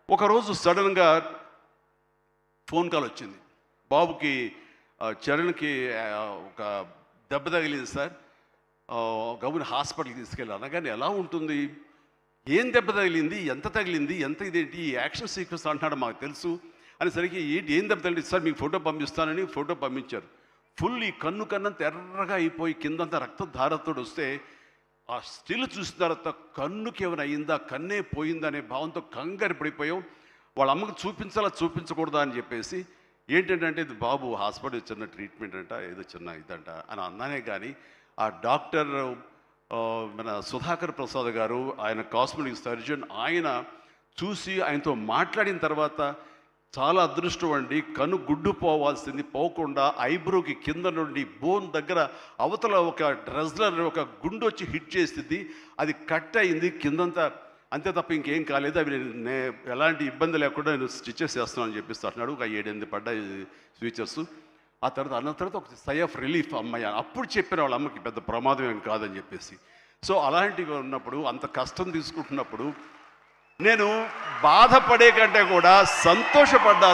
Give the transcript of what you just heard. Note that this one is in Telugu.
ఒకరోజు సడన్గా ఫోన్ కాల్ వచ్చింది. బాబుకి చరణ్కి ఒక దెబ్బ తగిలింది సార్, గబుని హాస్పిటల్కి తీసుకెళ్ళి అనగానే ఎలా ఉంటుంది, ఏం దెబ్బ తగిలింది, ఎంత తగిలింది, ఎంత ఇదేంటి, ఈ యాక్షన్ సీక్వెన్స్ అంటున్నాడు మాకు తెలుసు అనేసరికి ఏంటి ఏం దెబ్బ తగిలింది సార్, మీకు ఫోటో పంపిస్తానని ఫోటో పంపించారు. ఫుల్ ఈ కన్ను కన్నంత ఎర్రగా అయిపోయి కిందంతా రక్తధారతో వస్తే ఆ స్టిల్ చూసిన తర్వాత కన్నుకి ఏమైనా అయిందా, కన్నే పోయిందా అనే భావంతో కంగారు పడిపోయాం. వాళ్ళ అమ్మకు చూపించాలా చూపించకూడదా అని చెప్పేసి ఏంటంటే ఇది బాబు హాస్పిటల్ చిన్న ట్రీట్మెంట్ అంట, ఏదో చిన్న ఇదంట అని అన్నానే కానీ ఆ డాక్టర్ మన సుధాకర్ ప్రసాద్ గారు, ఆయన కాస్మెటిక్ సర్జన్, ఆయన చూసి ఆయనతో మాట్లాడిన తర్వాత చాలా అదృష్టం అండి, కన్ను గుడ్డు పోవాల్సింది పోకుండా ఐబ్రోకి కింద నుండి బోన్ దగ్గర అవతల ఒక డ్రెస్లర్ ఒక గుండు వచ్చి హిట్ చేసింది, అది కట్ అయింది కిందంతా, అంతే తప్ప ఇంకేం కాలేదు, అవి ఎలాంటి ఇబ్బంది లేకుండా నేను స్టిచెస్ చేస్తున్నాను అని చెప్పిస్తూ అంటున్నాడు. ఒక 7-8 పడ్డాయి స్విచెస్. ఆ తర్వాత అన్న తర్వాత ఒక సై ఆఫ్ రిలీఫ్ అమ్మాయి అప్పుడు చెప్పిన వాళ్ళ అమ్మకి పెద్ద ప్రమాదం ఏం కాదని చెప్పేసి. సో అలాంటివి ఉన్నప్పుడు, అంత కష్టం తీసుకుంటున్నప్పుడు నేను బాధపడే కంటే కూడా సంతోషపడ్డాను.